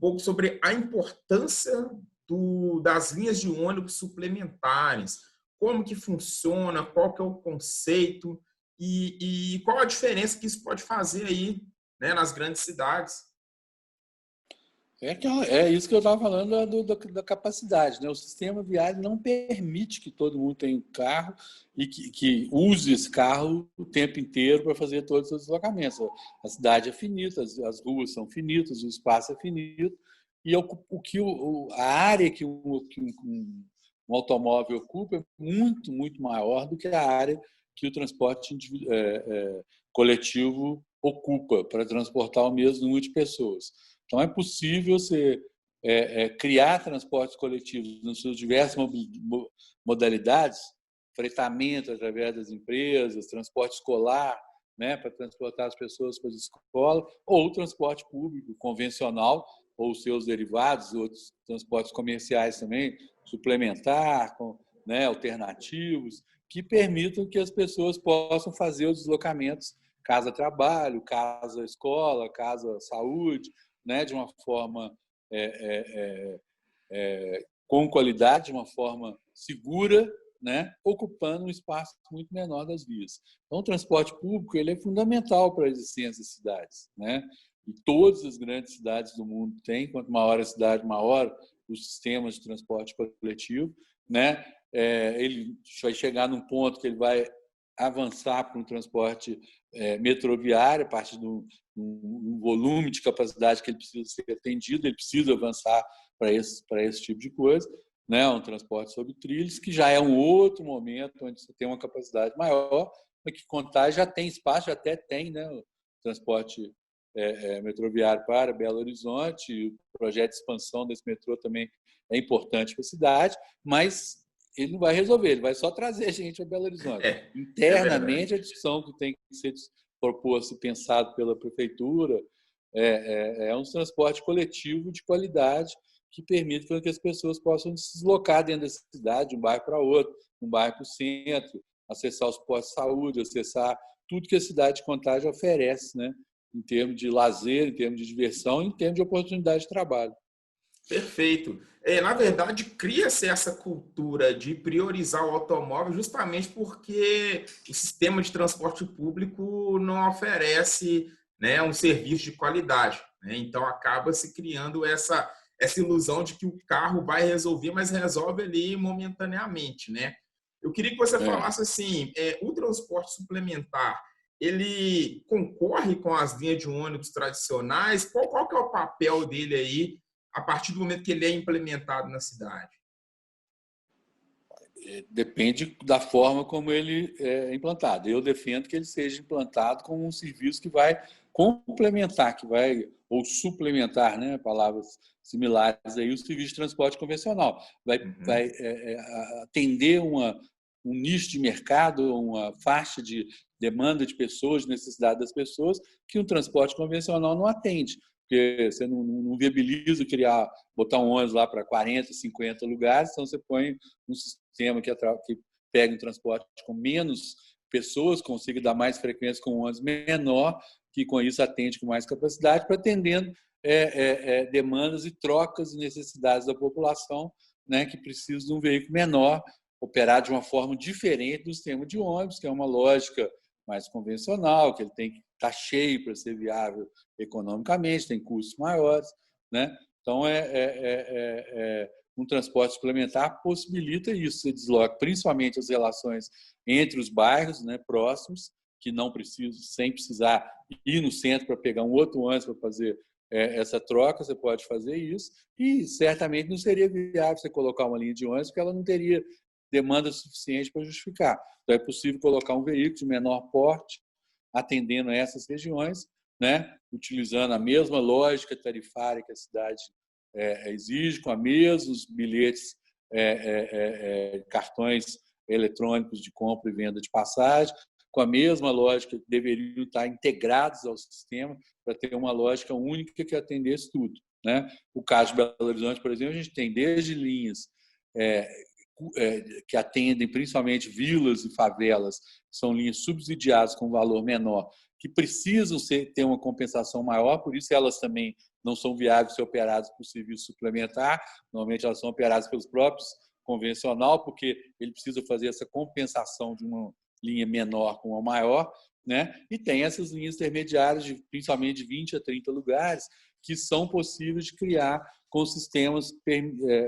pouco sobre a importância das linhas de ônibus suplementares, como que funciona, qual que é o conceito e qual a diferença que isso pode fazer aí, né, nas grandes cidades. É isso que eu estava falando da capacidade, né? O sistema viário não permite que todo mundo tenha um carro e que use esse carro o tempo inteiro para fazer todos os seus deslocamentos. A cidade é finita, as ruas são finitas, o espaço é finito, e a área que um automóvel ocupa é muito, muito maior do que a área que o transporte coletivo ocupa para transportar o mesmo número de pessoas. Então, é possível você criar transportes coletivos nas suas diversas modalidades, fretamento através das empresas, transporte escolar, né, para transportar as pessoas para a escola, ou transporte público convencional, ou seus derivados, outros transportes comerciais também, suplementar, né, alternativos, que permitam que as pessoas possam fazer os deslocamentos casa-trabalho, casa-escola, casa-saúde, né, de uma forma com qualidade, de uma forma segura, né, ocupando um espaço muito menor das vias. Então, o transporte público ele é fundamental para a existência das cidades, né? E todas as grandes cidades do mundo têm, quanto maior a cidade, maior os sistemas de transporte coletivo, né? Ele vai chegar num ponto que ele vai avançar para um transporte metroviário, a partir do volume de capacidade que ele precisa ser atendido, ele precisa avançar para esse tipo de coisa, né? Um transporte sobre trilhos, que já é um outro momento onde você tem uma capacidade maior, mas que Contagem já tem espaço, já até tem, né? O transporte metroviário para Belo Horizonte, o projeto de expansão desse metrô também é importante para a cidade, mas ele não vai resolver, ele vai só trazer gente a Belo Horizonte. Internamente, a discussão que tem que ser proposto e pensado pela prefeitura é um transporte coletivo de qualidade que permite que as pessoas possam se deslocar dentro da cidade, de um bairro para outro, um bairro para o centro, acessar os postos de saúde, acessar tudo que a cidade de Contagem oferece, né? Em termos de lazer, em termos de diversão, em termos de oportunidade de trabalho. Perfeito. Na verdade, cria-se essa cultura de priorizar o automóvel justamente porque o sistema de transporte público não oferece, né, um serviço de qualidade, né? Então, acaba se criando essa ilusão de que o carro vai resolver, mas resolve ali momentaneamente, né? Eu queria que você falasse assim, o transporte suplementar, ele concorre com as linhas de ônibus tradicionais? Qual que é o papel dele aí a partir do momento que ele é implementado na cidade? Depende da forma como ele é implantado. Eu defendo que ele seja implantado como um serviço que vai complementar, ou suplementar, né, palavras similares aí, o serviço de transporte convencional. Vai atender um nicho de mercado, uma faixa de demanda de pessoas, de necessidade das pessoas, que um transporte convencional não atende. Porque você não viabiliza botar um ônibus lá para 40, 50 lugares, então você põe um sistema que pega um transporte com menos pessoas, consiga dar mais frequência com um ônibus menor, que com isso atende com mais capacidade, para atendendo demandas e trocas e necessidades da população, né, que precisa de um veículo menor, operar de uma forma diferente do sistema de ônibus, que é uma lógica mais convencional, que ele tem que estar cheio para ser viável economicamente, tem custos maiores, né? Então, um transporte suplementar possibilita isso, você desloca principalmente as relações entre os bairros, né, próximos, que não precisam, sem precisar ir no centro para pegar um outro ônibus para fazer essa troca, você pode fazer isso, e certamente não seria viável você colocar uma linha de ônibus, porque ela não teria demanda suficiente para justificar. Então, é possível colocar um veículo de menor porte, atendendo a essas regiões, né, utilizando a mesma lógica tarifária que a cidade exige, com a mesmos bilhetes, cartões eletrônicos de compra e venda de passagem, com a mesma lógica, que deveriam estar integrados ao sistema para ter uma lógica única que atendesse tudo, né? O caso de Belo Horizonte, por exemplo, a gente tem desde linhas que atendem principalmente vilas e favelas, são linhas subsidiadas com valor menor, que precisam ter uma compensação maior, por isso elas também não são viáveis ser operadas por serviço suplementar, normalmente elas são operadas pelos próprios convencional, porque ele precisa fazer essa compensação de uma linha menor com uma maior, né? E tem essas linhas intermediárias, principalmente de 20 a 30 lugares, que são possíveis de criar com sistemas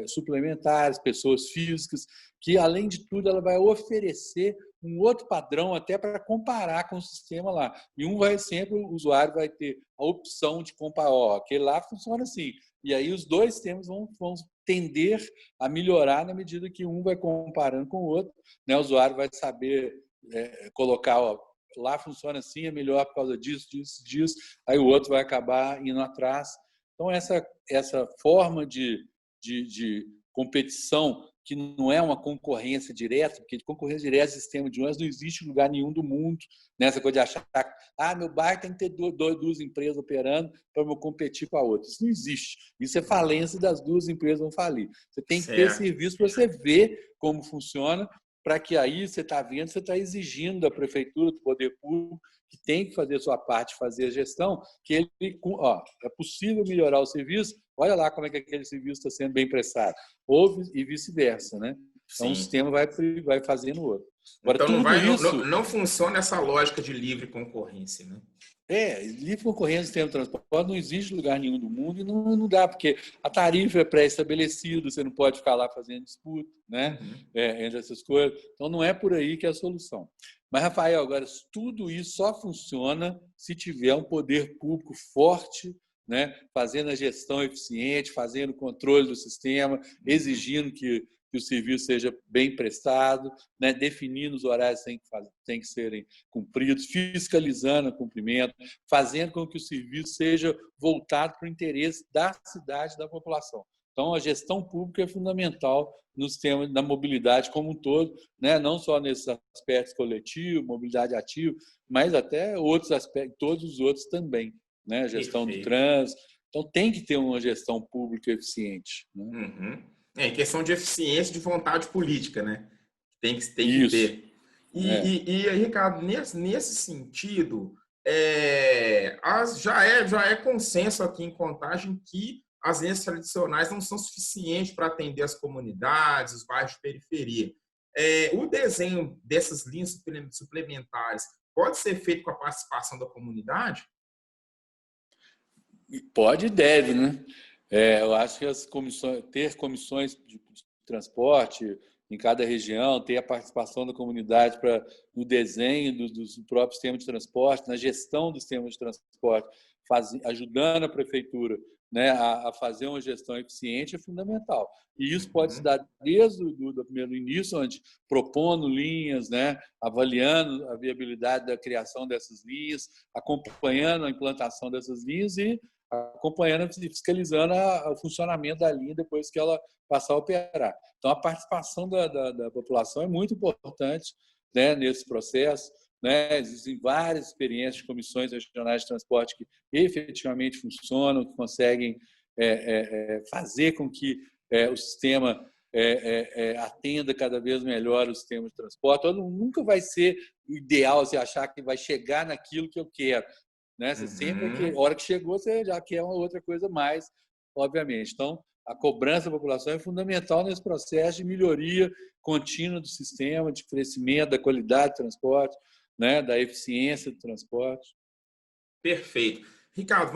suplementares, pessoas físicas, que, além de tudo, ela vai oferecer um outro padrão até para comparar com o sistema lá. E o usuário vai ter a opção de comparar, aquele lá funciona assim. E aí os dois sistemas vão tender a melhorar na medida que um vai comparando com o outro, né? O usuário vai saber colocar, lá funciona assim, é melhor por causa disso, disso, aí o outro vai acabar indo atrás. Então, essa forma de competição, que não é uma concorrência direta, porque de concorrência direta, sistema de ônibus, não existe em lugar nenhum do mundo, nessa coisa de achar que meu bairro tem que ter duas empresas operando para eu competir com a outra. Isso não existe. Isso é falência, das duas empresas vão falir. Você tem que ter serviço para você ver como funciona, para que aí você está vendo, você está exigindo da prefeitura, do poder público, que tem que fazer a sua parte, fazer a gestão, que é possível melhorar o serviço, olha lá como é que aquele serviço está sendo bem prestado. Ou e vice-versa, né? Então, o sistema vai fazendo o outro. Agora, então, não funciona essa lógica de livre concorrência, né? Livre concorrência no sistema de transporte não existe em lugar nenhum do mundo e não dá, porque a tarifa é pré-estabelecida, você não pode ficar lá fazendo disputa, né? Entre essas coisas. Então, não é por aí que é a solução. Mas, Rafael, agora, tudo isso só funciona se tiver um poder público forte, né? Fazendo a gestão eficiente, fazendo o controle do sistema, exigindo que o serviço seja bem prestado, né? Definindo os horários que têm que serem cumpridos, fiscalizando o cumprimento, fazendo com que o serviço seja voltado para o interesse da cidade e da população. Então, a gestão pública é fundamental no sistema da mobilidade como um todo, né? Não só nesses aspectos coletivos, mobilidade ativa, mas até outros aspectos, todos os outros também, né? A gestão do trânsito. Então, tem que ter uma gestão pública eficiente, né? Em questão de eficiência, de vontade política, né? Tem que ter. E Ricardo, nesse sentido, já é consenso aqui em Contagem que as linhas tradicionais não são suficientes para atender as comunidades, os bairros de periferia. O desenho dessas linhas suplementares pode ser feito com a participação da comunidade? Pode e deve, né? Eu acho que ter comissões de transporte em cada região, ter a participação da comunidade no desenho do próprio sistema de transporte, na gestão do sistema de transporte, ajudando a prefeitura, né, a fazer uma gestão eficiente é fundamental. E isso pode se dar desde o primeiro início, onde propondo linhas, né, avaliando a viabilidade da criação dessas linhas, acompanhando a implantação dessas linhas e acompanhando e fiscalizando o funcionamento da linha depois que ela passar a operar. Então, a participação da população é muito importante, né, nesse processo. Né? Existem várias experiências de comissões regionais de transporte que efetivamente funcionam, que conseguem fazer com que o sistema atenda cada vez melhor o sistema de transporte. Nunca vai ser ideal você achar que vai chegar naquilo que eu quero. Né? Você sempre, a hora que chegou, você já quer uma outra coisa mais, obviamente. Então, a cobrança da população é fundamental nesse processo de melhoria contínua do sistema, de crescimento da qualidade do transporte, né? Da eficiência do transporte. Perfeito. Ricardo,